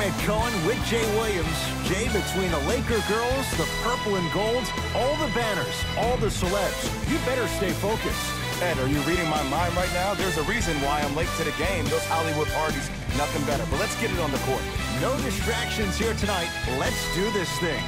Ed Cohen with Jay Williams. Jay, between the Laker girls, the purple and gold, all the banners, all the celebs, you better stay focused. Ed, are you reading my mind right now? There's a reason why I'm late to the game. Those Hollywood parties, nothing better. But let's get it on the court. No distractions here tonight. Let's do this thing.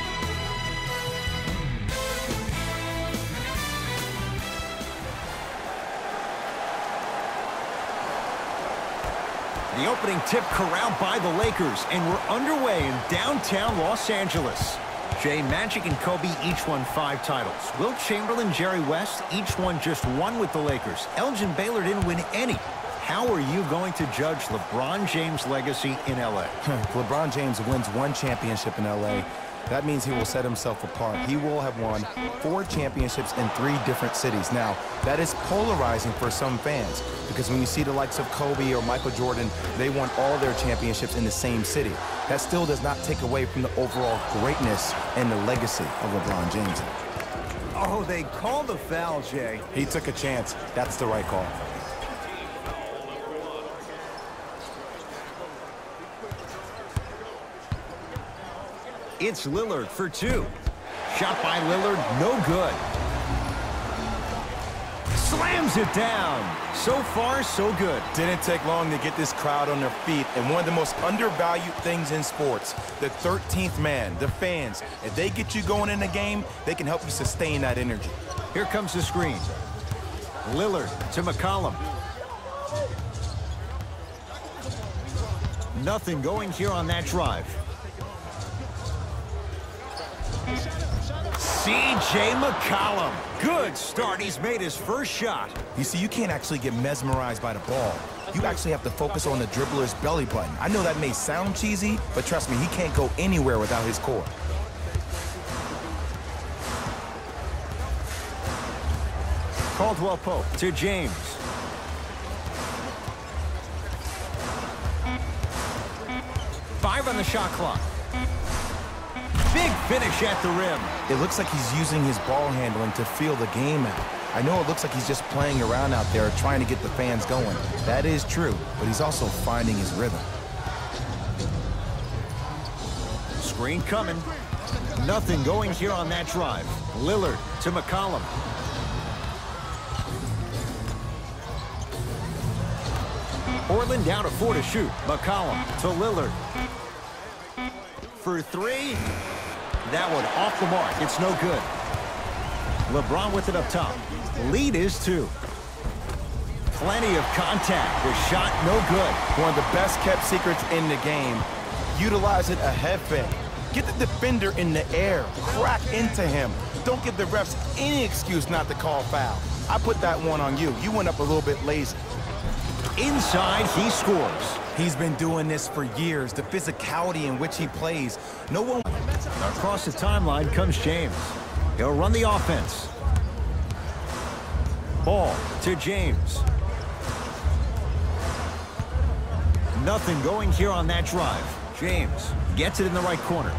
The opening tip corralled by the Lakers, and we're underway in downtown Los Angeles. Jay, Magic and Kobe each won 5 titles. Wilt Chamberlain, Jerry West, each won just 1 with the Lakers. Elgin Baylor didn't win any. How are you going to judge LeBron James' legacy in L.A.? LeBron James wins 1 championship in L.A. That means he will set himself apart. He will have won 4 championships in 3 different cities. Now, that is polarizing for some fans because when you see the likes of Kobe or Michael Jordan, they won all their championships in the same city. That still does not take away from the overall greatness and the legacy of LeBron James. Oh, they called the foul, Jay. He took a chance. That's the right call. It's Lillard for 2. Shot by Lillard, no good. Slams it down. So far, so good. Didn't take long to get this crowd on their feet, and one of the most undervalued things in sports, the 13th man, the fans. If they get you going in the game, they can help you sustain that energy. Here comes the screen. Lillard to McCollum. Nothing going here on that drive. C.J. McCollum. Good start. He's made his first shot. You see, you can't actually get mesmerized by the ball. You actually have to focus on the dribbler's belly button. I know that may sound cheesy, but trust me, he can't go anywhere without his core. Caldwell Pope to James. Five on the shot clock. Big finish at the rim. It looks like he's using his ball handling to feel the game out. I know it looks like he's just playing around out there trying to get the fans going. That is true, but he's also finding his rhythm. Screen coming. Nothing going here on that drive. Lillard to McCollum. Portland down to 4 to shoot. McCollum to Lillard. For 3. That one off the mark. It's no good. LeBron with it up top. Lead is 2. Plenty of contact. The shot no good. One of the best kept secrets in the game. Utilize it a head fake. Get the defender in the air. Crack into him. Don't give the refs any excuse not to call foul. I put that one on you. You went up a little bit lazy. Inside, he scores. He's been doing this for years. The physicality in which he plays. No one... Across the timeline comes James. He'll run the offense. Ball to James. Nothing going here on that drive. James gets it in the right corner.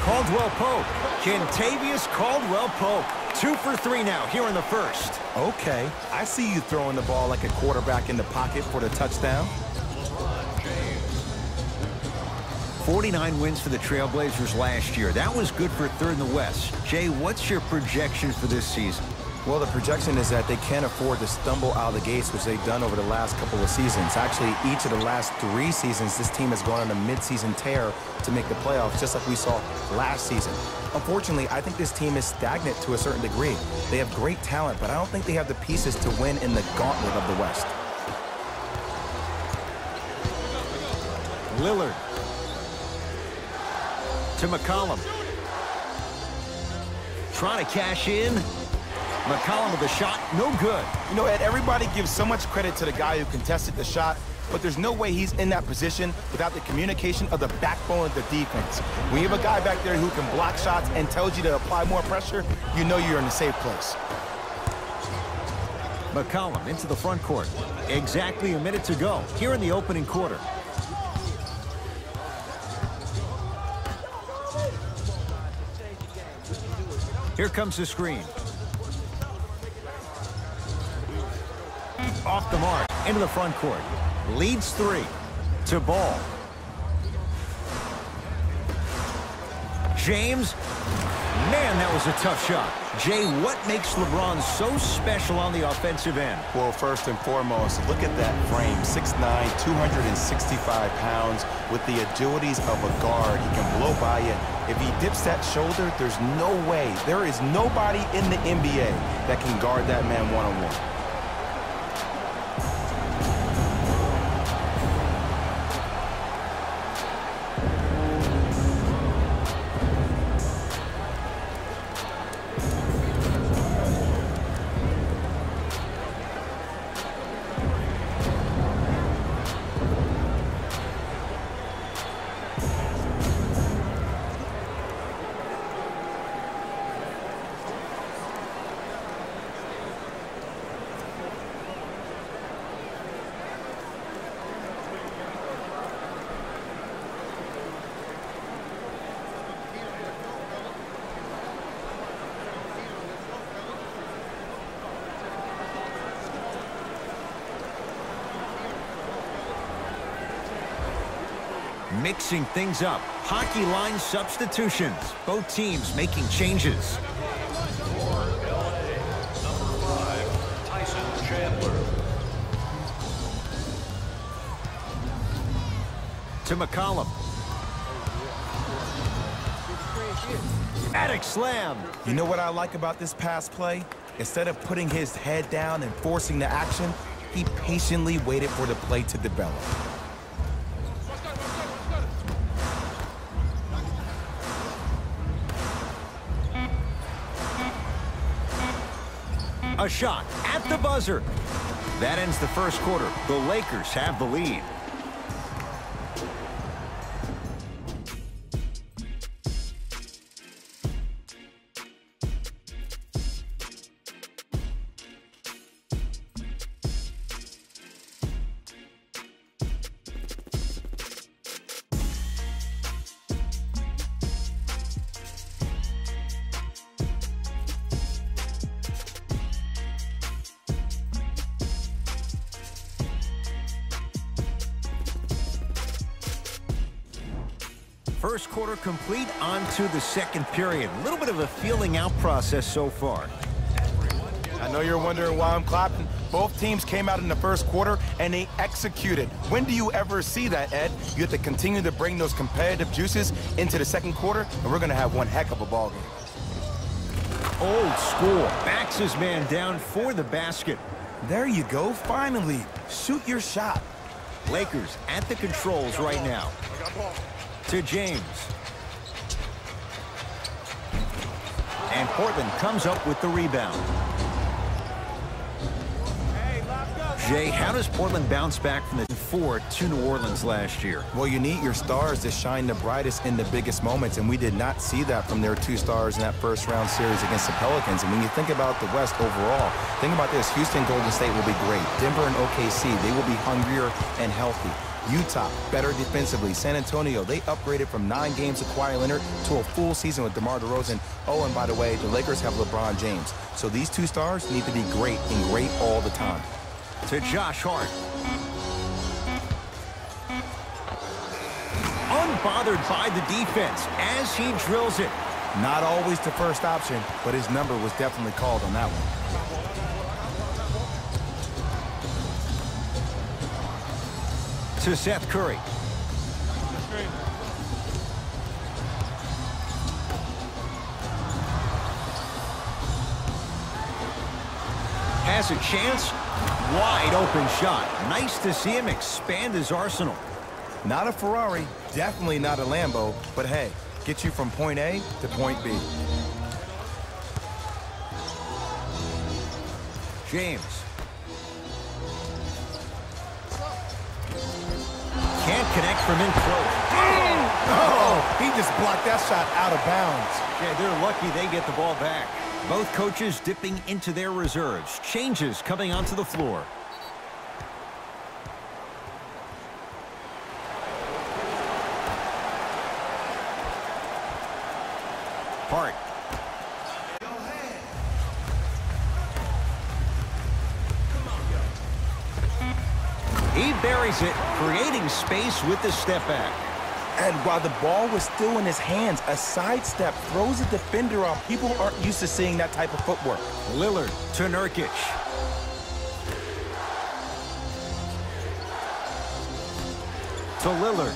Caldwell Pope. Kentavious Caldwell Pope. 2 for 3 now here in the first. Okay, I see you throwing the ball like a quarterback in the pocket for the touchdown. 49 wins for the Trailblazers last year. That was good for 3rd in the West. Jay, what's your projection for this season? Well, the projection is that they can't afford to stumble out of the gates, which they've done over the last couple of seasons. Actually, each of the last 3 seasons, this team has gone on a mid-season tear to make the playoffs, just like we saw last season. Unfortunately, I think this team is stagnant to a certain degree. They have great talent, but I don't think they have the pieces to win in the gauntlet of the West. Lillard to McCollum. Trying to cash in. McCollum with a shot, no good. You know, Ed, everybody gives so much credit to the guy who contested the shot, but there's no way he's in that position without the communication of the backbone of the defense. When you have a guy back there who can block shots and tells you to apply more pressure, you know you're in a safe place. McCollum into the front court. Exactly a minute to go here in the opening quarter. Here comes the screen. Off the mark, into the front court. Leads 3 to Ball. James. Man, that was a tough shot. Jay, what makes LeBron so special on the offensive end? Well, first and foremost, look at that frame. 6'9", 265 pounds. With the agilities of a guard, he can blow by you. If he dips that shoulder, there's no way. There is nobody in the NBA that can guard that man one-on-one. Mixing things up. Hockey line substitutions. Both teams making changes. To McCollum. Attic slam. You know what I like about this pass play? Instead of putting his head down and forcing the action, he patiently waited for the play to develop. A shot at the buzzer. That ends the first quarter. The Lakers have the lead. First quarter complete, on to the second period. A little bit of a feeling out process so far. I know you're wondering why I'm clapping. Both teams came out in the first quarter and they executed. When do you ever see that, Ed? You have to continue to bring those competitive juices into the second quarter, and we're going to have one heck of a ball game. Old school. Backs his man down for the basket. There you go. Finally. Shoot your shot. Lakers at the controls right now. To James. And Portland comes up with the rebound. Jay, how does Portland bounce back from the 4 to New Orleans last year? Well, you need your stars to shine the brightest in the biggest moments, and we did not see that from their two stars in that first-round series against the Pelicans. And when you think about the West overall, think about this. Houston, Golden State will be great. Denver and OKC, they will be hungrier and healthy. Utah, better defensively. San Antonio, they upgraded from 9 games with Kawhi Leonard to a full season with DeMar DeRozan. Oh, and by the way, the Lakers have LeBron James. So these two stars need to be great and great all the time. To Josh Hart. Unbothered by the defense as he drills it. Not always the first option, but his number was definitely called on that one. To Seth Curry. Has a chance. Wide open shot. Nice to see him expand his arsenal. Not a Ferrari, definitely not a Lambo, but hey, get you from point A to point B. James. Can't connect from in close. Oh, he just blocked that shot out of bounds. Yeah, they're lucky they get the ball back. Both coaches dipping into their reserves. Changes coming onto the floor. Hart. He buries it, creating space with the step back. And while the ball was still in his hands, a sidestep throws a defender off. People aren't used to seeing that type of footwork. Lillard to Nurkic. To Lillard.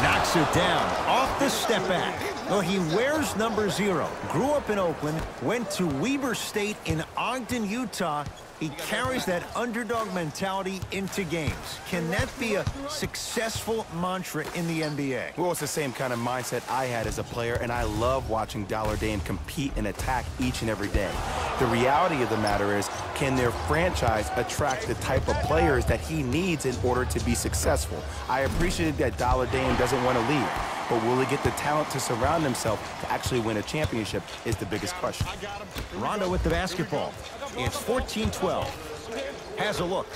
Knocks it down off the step back. Well, he wears number 0. Grew up in Oakland, went to Weber State in Ogden, Utah. He carries that underdog mentality into games. Can that be a successful mantra in the NBA? Well, it's the same kind of mindset I had as a player, and I love watching Dollar Dame compete and attack each and every day. The reality of the matter is, can their franchise attract the type of players that he needs in order to be successful? I appreciate that Dollar Dame doesn't want to leave, but will he get the talent to surround himself to actually win a championship is the biggest question. Rondo with the basketball. It's 14-12. Has a look.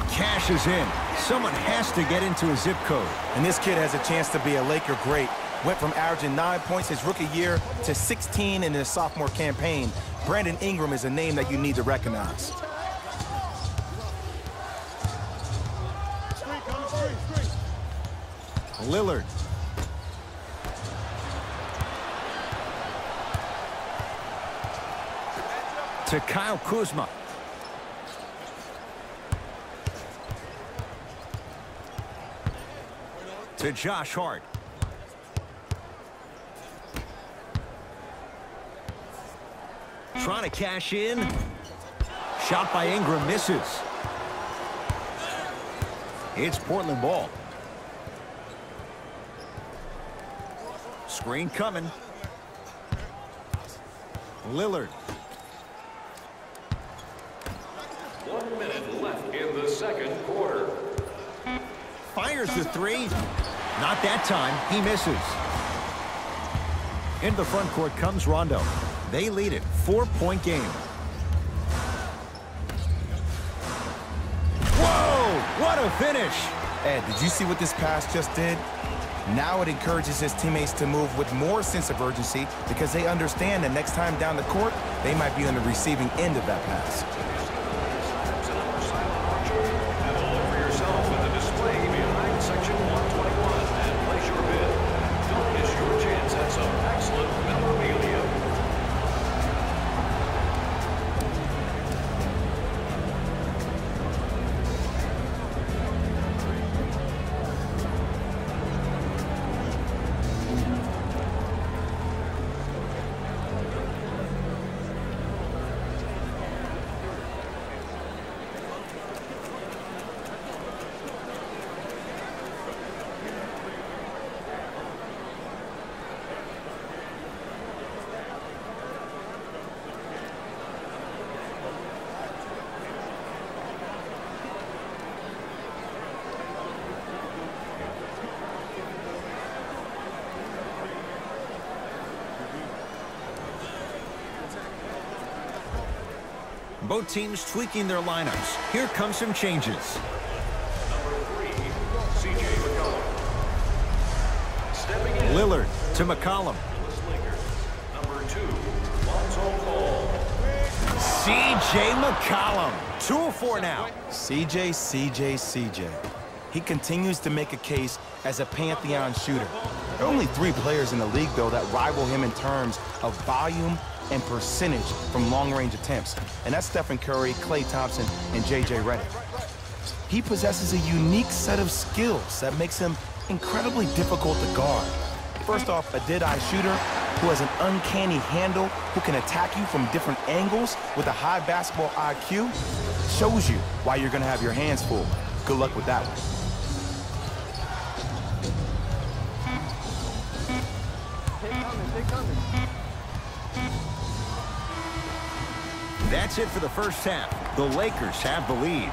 Cashes in. Someone has to get into a zip code. And this kid has a chance to be a Laker great. Went from averaging 9 points his rookie year to 16 in his sophomore campaign. Brandon Ingram is a name that you need to recognize. Lillard. To Kyle Kuzma. To Josh Hart. Trying to cash in. Shot by Ingram misses. It's Portland ball. Screen coming. Lillard. 1 minute left in the second quarter. Fires the 3. Not that time. He misses. Into the front court comes Rondo. They lead it. 4-point game. Whoa! What a finish! Ed, did you see what this pass just did? Now it encourages his teammates to move with more sense of urgency because they understand that next time down the court, they might be on the receiving end of that pass. Have a look for yourself at the display behind section 121 and place your bid. Don't miss your chance at some excellent memorabilia. Both teams tweaking their lineups. Here come some changes. Number 3, C.J. McCollum. Stepping in. Lillard to McCollum. Number 2, Lonzo Ball. C.J. McCollum. 2 of 4 now. CJ. He continues to make a case as a pantheon shooter. There are only 3 players in the league, though, that rival him in terms of volume and percentage from long-range attempts. And that's Stephen Curry, Klay Thompson, and J.J. Redick. He possesses a unique set of skills that makes him incredibly difficult to guard. First off, a dead-eye shooter who has an uncanny handle, who can attack you from different angles with a high basketball IQ, shows you why you're going to have your hands full. Good luck with that one. That's it for the first half. The Lakers have the lead.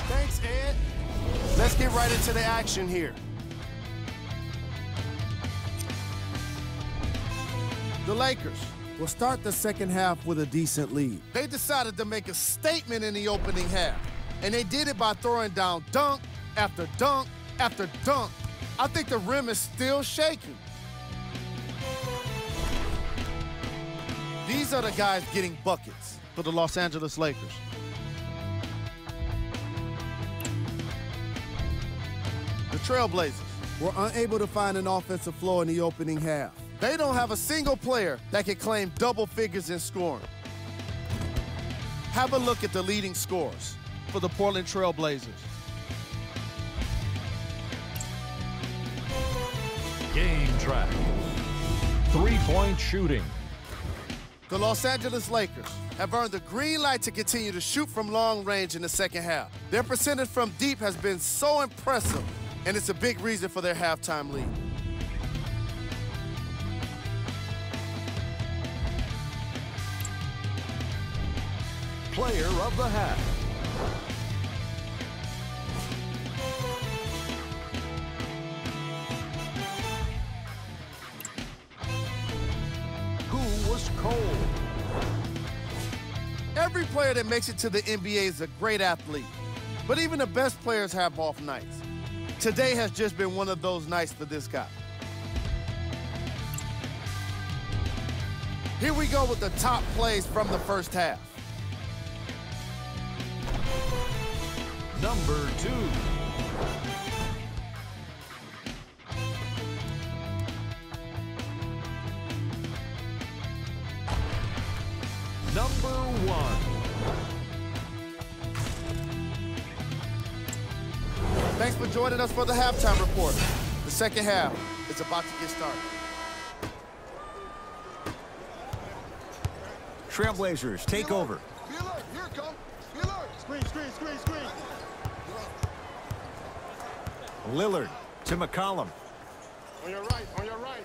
Thanks, Ed. Let's get right into the action here. The Lakers will start the second half with a decent lead. They decided to make a statement in the opening half, and they did it by throwing down dunk after dunk after dunk. I think the rim is still shaking. These are the guys getting buckets for the Los Angeles Lakers. The Trailblazers were unable to find an offensive floor in the opening half. They don't have a single player that can claim double figures in scoring. Have a look at the leading scorers for the Portland Trailblazers. Game track. Three-point shooting. The Los Angeles Lakers have earned the green light to continue to shoot from long range in the second half. Their percentage from deep has been so impressive, and it's a big reason for their halftime lead. Player of the half. Who was cold? Every player that makes it to the NBA is a great athlete, but even the best players have off nights. Today has just been one of those nights for this guy. Here we go with the top plays from the first half. Number 2. Number 1. Thanks for joining us for the halftime report. The second half is about to get started. Trailblazers take over. Be alert. Here it comes. Be alert. Screen, screen, screen, screen. Lillard to McCollum. On your right, on your right.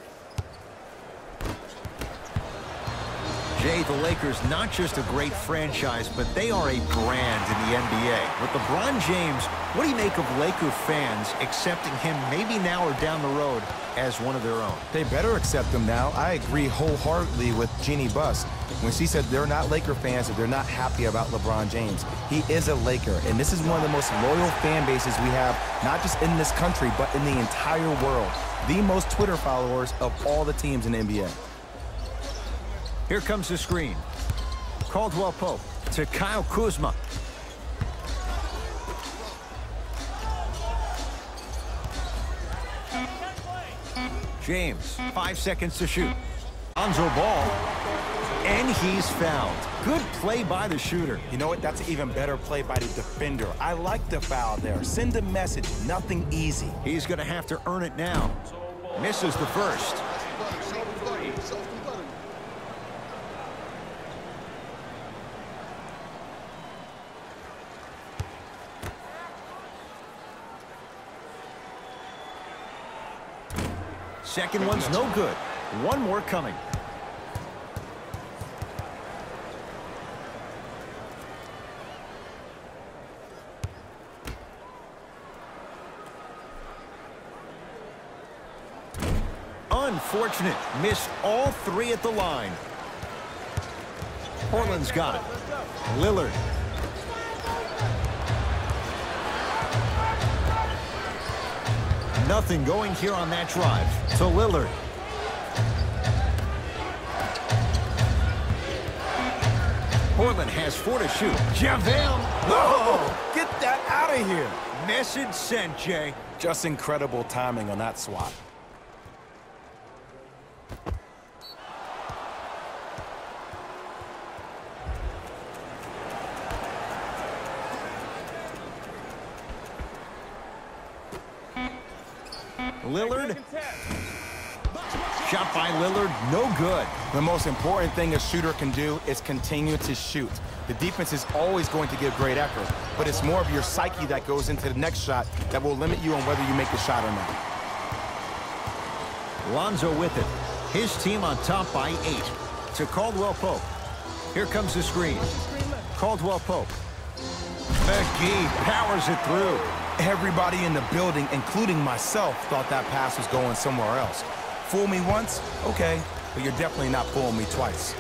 Jay, the Lakers, not just a great franchise, but they are a brand in the NBA. With LeBron James, what do you make of Laker fans accepting him maybe now or down the road as one of their own? They better accept him now. I agree wholeheartedly with Jeannie Buss when she said they're not Laker fans if they're not happy about LeBron James. He is a Laker, and this is one of the most loyal fan bases we have, not just in this country, but in the entire world. The most Twitter followers of all the teams in the NBA. Here comes the screen. Caldwell Pope to Kyle Kuzma. James, 5 seconds to shoot. Lonzo Ball, and he's fouled. Good play by the shooter. You know what? That's an even better play by the defender. I like the foul there. Send a message. Nothing easy. He's going to have to earn it now. Misses the first. Second one's no good. One more coming. Unfortunate. Missed all 3 at the line. Portland's got it. Lillard. Nothing going here on that drive. To Lillard. Portland has 4 to shoot. JaVale. Oh, get that out of here. Message sent, Jay. Just incredible timing on that swat. Lillard. Shot by Lillard, no good. The most important thing a shooter can do is continue to shoot. The defense is always going to give great effort, but it's more of your psyche that goes into the next shot that will limit you on whether you make the shot or not. Lonzo with it. His team on top by 8. To Caldwell Pope. Here comes the screen. Caldwell Pope. McGee powers it through. Everybody in the building, including myself, thought that pass was going somewhere else. Fool me once, okay. but you're definitely not fooling me twice.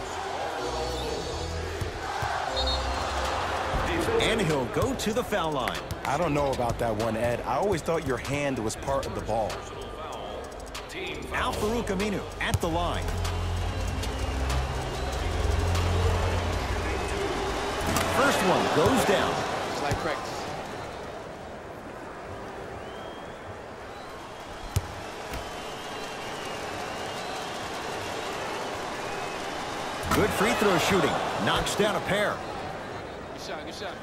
And he'll go to the foul line. I don't know about that one, Ed. I always thought your hand was part of the ball. Al-Farouq Aminu at the line. First one goes down. Like practice. Good free throw shooting. Knocks down a pair. Good shot, good shot.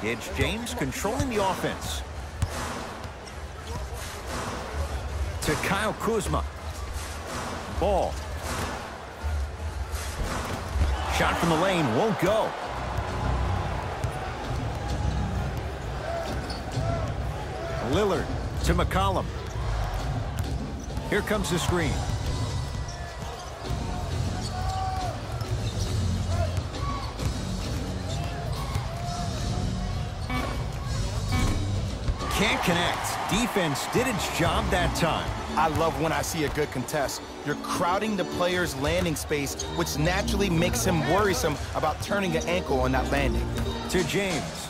It's James controlling the offense. To Kyle Kuzma. Ball. Shot from the lane won't go. Lillard to McCollum. Here comes the screen. Can't connect. Defense did its job that time. I love when I see a good contest. You're crowding the player's landing space, which naturally makes him worrisome about turning an ankle on that landing. To James.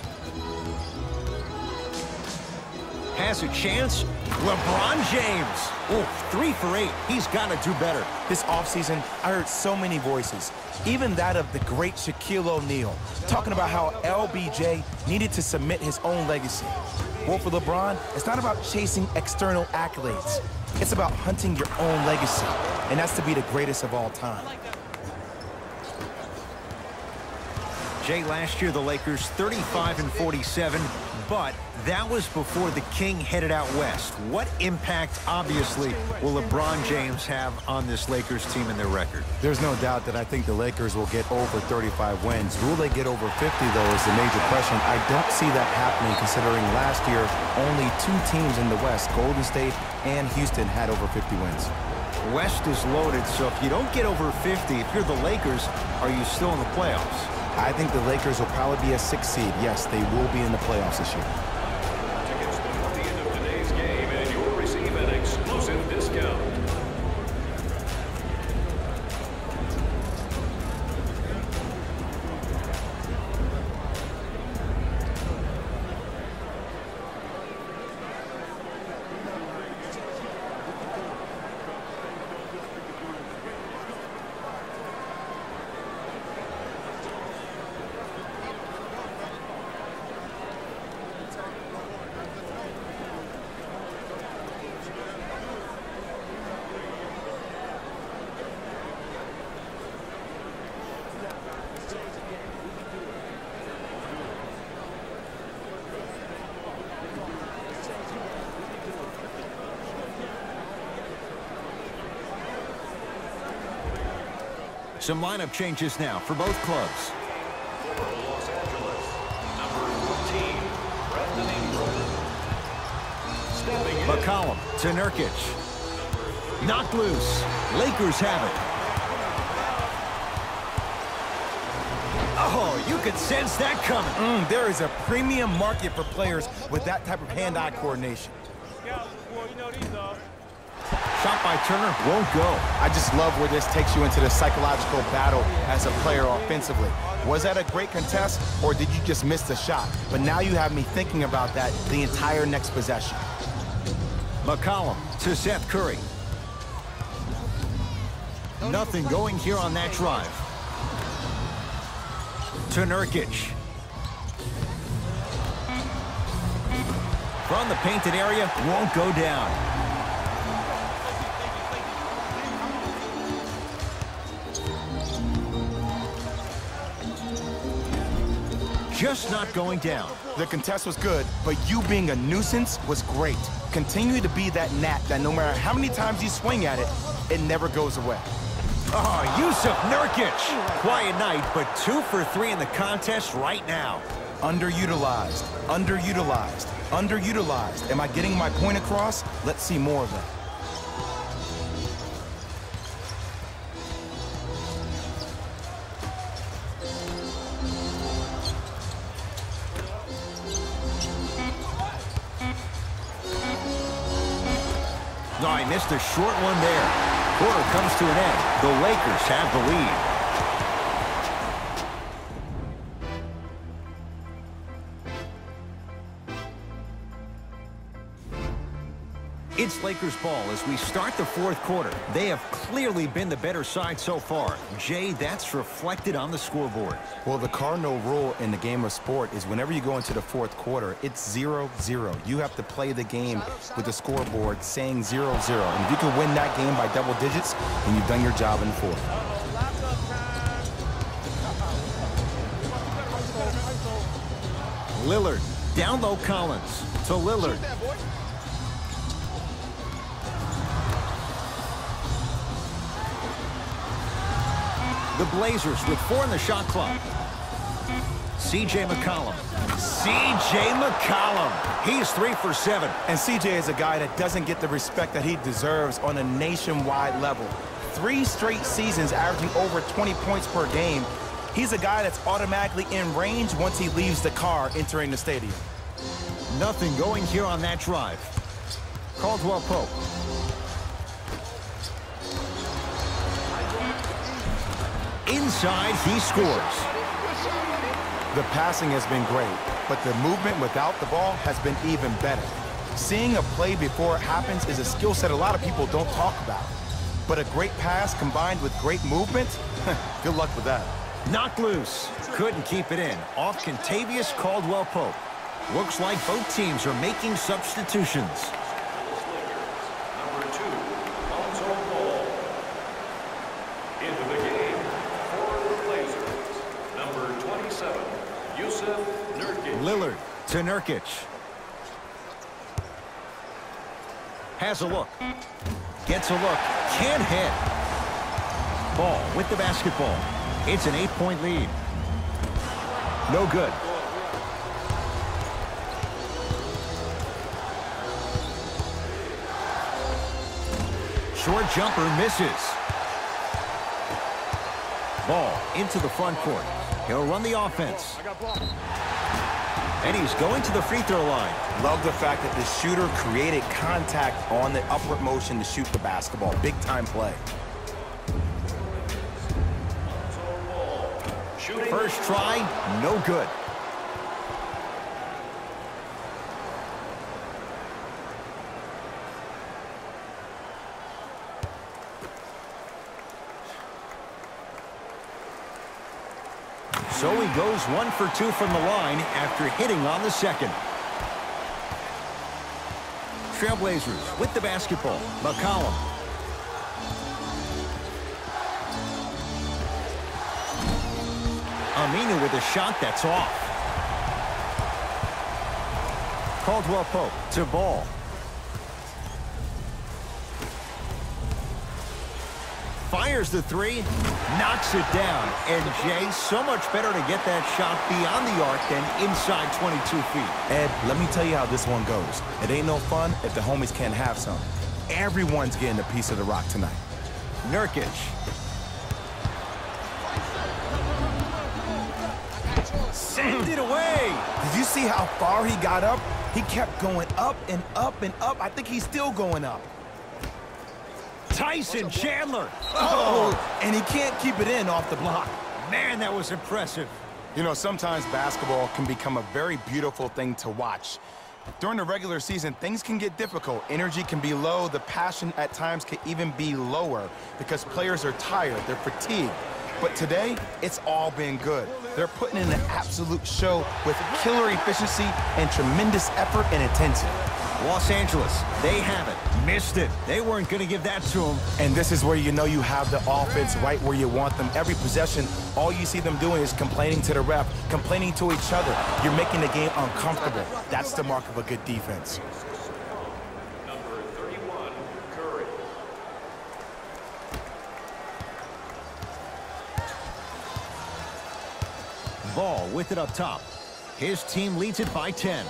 Has a chance. LeBron James. Oh, 3 for 8. He's got to do better. This offseason, I heard so many voices, even that of the great Shaquille O'Neal, talking about how LBJ needed to submit his own legacy. Well, for LeBron, it's not about chasing external accolades. It's about hunting your own legacy, and that's to be the greatest of all time. Jay, last year the Lakers 35-47, but that was before the King headed out west. What impact, obviously, will LeBron James have on this Lakers team and their record? There's no doubt that I think the Lakers will get over 35 wins. Will they get over 50, though, is the major question. I don't see that happening, considering last year only 2 teams in the West, Golden State and Houston, had over 50 wins. West is loaded, so if you don't get over 50, if you're the Lakers, are you still in the playoffs? I think the Lakers will probably be a 6th seed. Yes, they will be in the playoffs this year. Tickets before the end of today's game, and you'll receive an exclusive discount. Some lineup changes now for both clubs. For Los Angeles, number 14, Brandon Ingram. Stepping in. McCollum to Nurkic. Knocked loose. Lakers have it. Oh, you could sense that coming. There is a premium market for players with that type of hand-eye coordination. Shot by Turner won't go. I just love where this takes you into the psychological battle as a player offensively. Was that a great contest, or did you just miss the shot? But now you have me thinking about that the entire next possession. McCollum to Seth Curry. Nothing going here on that drive. To Nurkic. From the painted area, won't go down. Just not going down. The contest was good, but you being a nuisance was great. Continue to be that gnat that no matter how many times you swing at it, it never goes away. Oh, Yusuf Nurkic. Quiet night, but 2 for 3 in the contest right now. Underutilized, underutilized, underutilized. Am I getting my point across? Let's see more of that. Oh, he missed a short one there. Quarter comes to an end. The Lakers have the lead. It's Lakers ball as we start the fourth quarter. They have clearly been the better side so far. Jay, that's reflected on the scoreboard. Well, the cardinal rule in the game of sport is whenever you go into the fourth quarter, it's 0-0. You have to play the game with the scoreboard saying 0-0. And if you can win that game by double digits, then you've done your job in the fourth. Lillard, down low Collins to Lillard. The Blazers with 4 in the shot clock. C.J. McCollum. C.J. McCollum. He's 3 for 7. And C.J. is a guy that doesn't get the respect that he deserves on a nationwide level. 3 straight seasons averaging over 20 points per game. He's a guy that's automatically in range once he leaves the car entering the stadium. Nothing going here on that drive. Caldwell Pope. Inside, he scores. The passing has been great, but the movement without the ball has been even better. Seeing a play before it happens is a skill set a lot of people don't talk about. But a great pass combined with great movement, good luck with that. Knocked loose. Couldn't keep it in. Off Contavious Caldwell Pope. Looks like both teams are making substitutions. Number 2, Lonzo Ball. Into the game for the Blazers. Number 27, Yusuf Nurkic. Lillard to Nurkic. Has a look. Gets a look. Can't hit. Ball with the basketball. It's an 8-point lead. No good. Short jumper misses. Ball into the front court. He'll run the offense. And he's going to the free throw line. Love the fact that the shooter created contact on the upward motion to shoot the basketball. Big time play. First try, no good. So he goes 1 for 2 from the line after hitting on the second. Trailblazers with the basketball. McCollum. Aminu with a shot that's off. Caldwell Pope to Ball. Fires the 3, knocks it down. And Jay, so much better to get that shot beyond the arc than inside 22 feet. Ed, let me tell you how this one goes. It ain't no fun if the homies can't have some. Everyone's getting a piece of the rock tonight. Nurkic. Send it away. Did you see how far he got up? He kept going up and up and up. I think he's still going up. Tyson Chandler. Oh, and he can't keep it in off the block. Man, that was impressive. You know, sometimes basketball can become a very beautiful thing to watch. During the regular season, things can get difficult. Energy can be low. The passion at times can even be lower because players are tired. They're fatigued. But today, it's all been good. They're putting in an absolute show with killer efficiency and tremendous effort and intensity. Los Angeles, they have it. Missed it. They weren't going to give that to them. And this is where you know you have the offense right where you want them. Every possession, all you see them doing is complaining to the ref, complaining to each other. You're making the game uncomfortable. That's the mark of a good defense. Number 31, Curry. Ball with it up top. His team leads it by 10.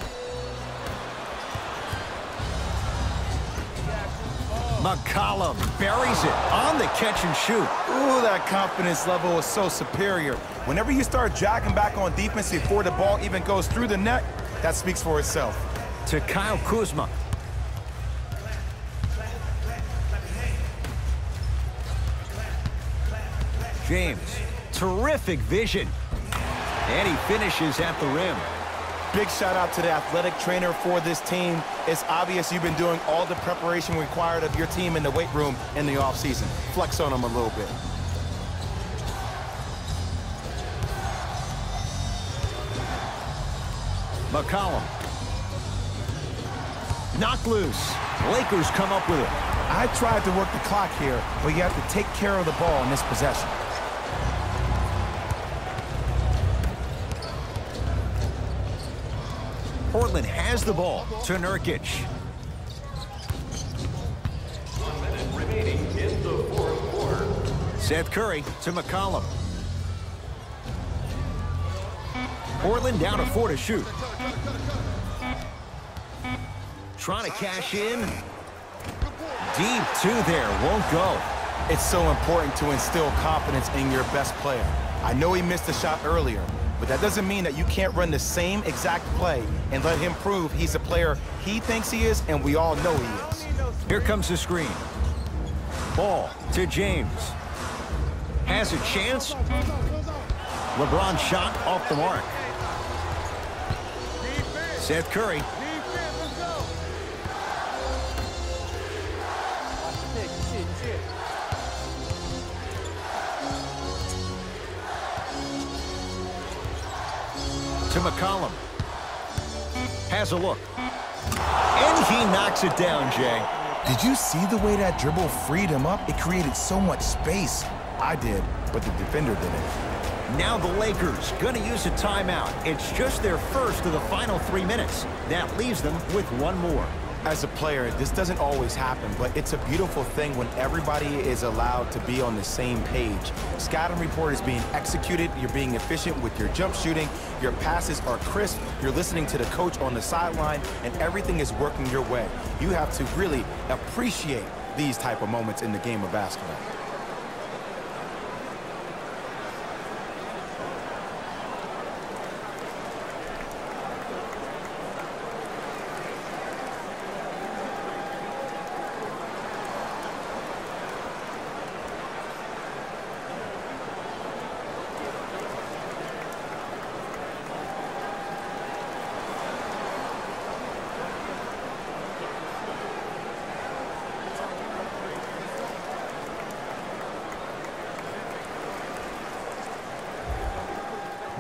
McCollum buries it on the catch and shoot. Ooh, that confidence level is so superior. Whenever you start jogging back on defense before the ball even goes through the net, that speaks for itself. To Kyle Kuzma. James, terrific vision. And he finishes at the rim. Big shout out to the athletic trainer for this team. It's obvious you've been doing all the preparation required of your team in the weight room in the offseason. Flex on them a little bit. McCollum. Knocked loose. Lakers come up with it. I tried to work the clock here, but you have to take care of the ball in this possession. Portland has the ball to Nurkic. 1 minute remaining in the fourth quarter. Seth Curry to McCollum. Portland down to 4 to shoot. Trying to cash in. Deep two there, won't go. It's so important to instill confidence in your best player. I know he missed a shot earlier, but that doesn't mean that you can't run the same exact play and let him prove he's the player he thinks he is, and we all know he is. Here comes the screen. Ball to James. Has a chance. LeBron shot off the mark. Seth Curry. To McCollum. Has a look. And he knocks it down, Jay. Did you see the way that dribble freed him up? It created so much space. I did, but the defender didn't. Now the Lakers going to use a timeout. It's just their first of the final 3 minutes. That leaves them with one more. As a player, this doesn't always happen, but it's a beautiful thing when everybody is allowed to be on the same page. Scouting report is being executed, you're being efficient with your jump shooting, your passes are crisp, you're listening to the coach on the sideline, and everything is working your way. You have to really appreciate these type of moments in the game of basketball.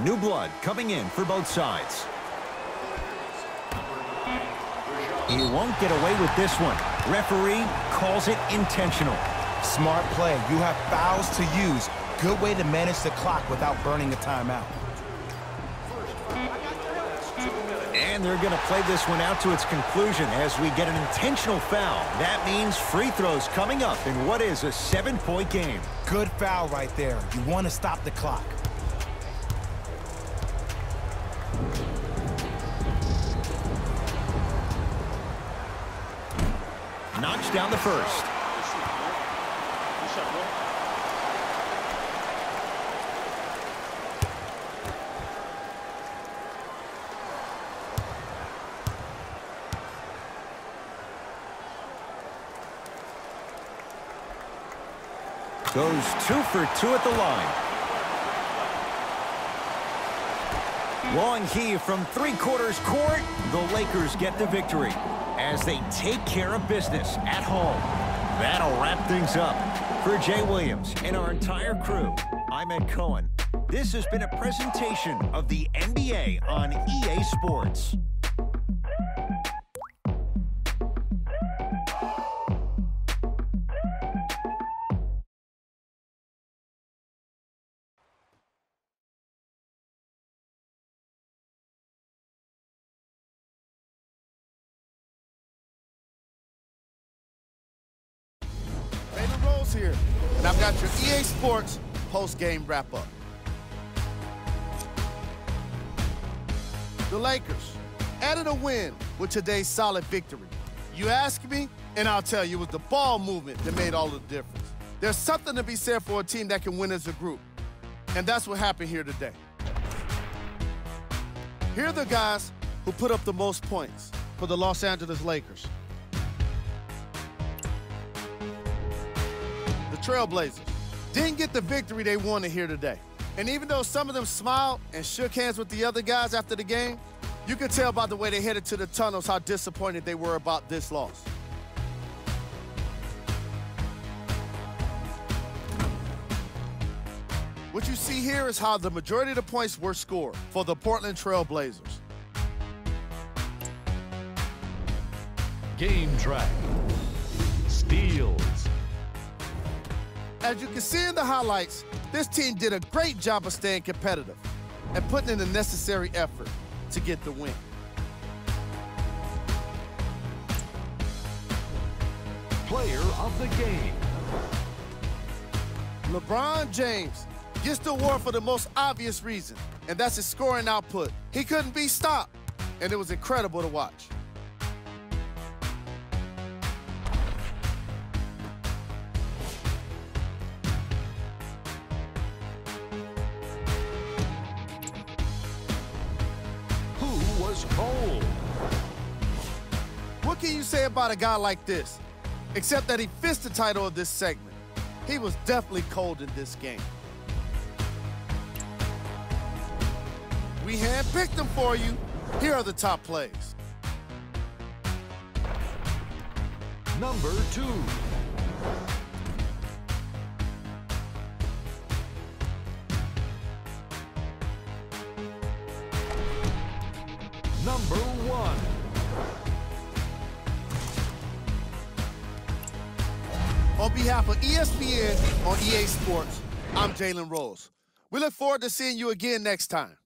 New blood coming in for both sides. He won't get away with this one. Referee calls it intentional. Smart play. You have fouls to use. Good way to manage the clock without burning a timeout. And they're going to play this one out to its conclusion as we get an intentional foul. That means free throws coming up in what is a 7-point game. Good foul right there. You want to stop the clock. Knocks down the first. Goes 2 for 2 at the line. Long heave from three-quarters court. The Lakers get the victory as they take care of business at home. That'll wrap things up. For Jay Williams and our entire crew, I'm Ed Cohen. This has been a presentation of the NBA on EA Sports. Here, and I've got your EA Sports post-game wrap-up. The Lakers added a win with today's solid victory. You ask me, and I'll tell you, it was the ball movement that made all the difference. There's something to be said for a team that can win as a group, and that's what happened here today. Here are the guys who put up the most points for the Los Angeles Lakers. The Trailblazers, didn't get the victory they wanted here today. And even though some of them smiled and shook hands with the other guys after the game, you could tell by the way they headed to the tunnels how disappointed they were about this loss. What you see here is how the majority of the points were scored for the Portland Trail Blazers. Game track. Steals. As you can see in the highlights, this team did a great job of staying competitive and putting in the necessary effort to get the win. Player of the game. LeBron James gets the award for the most obvious reason, and that's his scoring output. He couldn't be stopped, and it was incredible to watch. Who was cold? What can you say about a guy like this, except that he fits the title of this segment? He was definitely cold in this game. We handpicked them for you. Here are the top plays. Number 2. Number 1. On behalf of ESPN on EA Sports, I'm Jalen Rose. We look forward to seeing you again next time.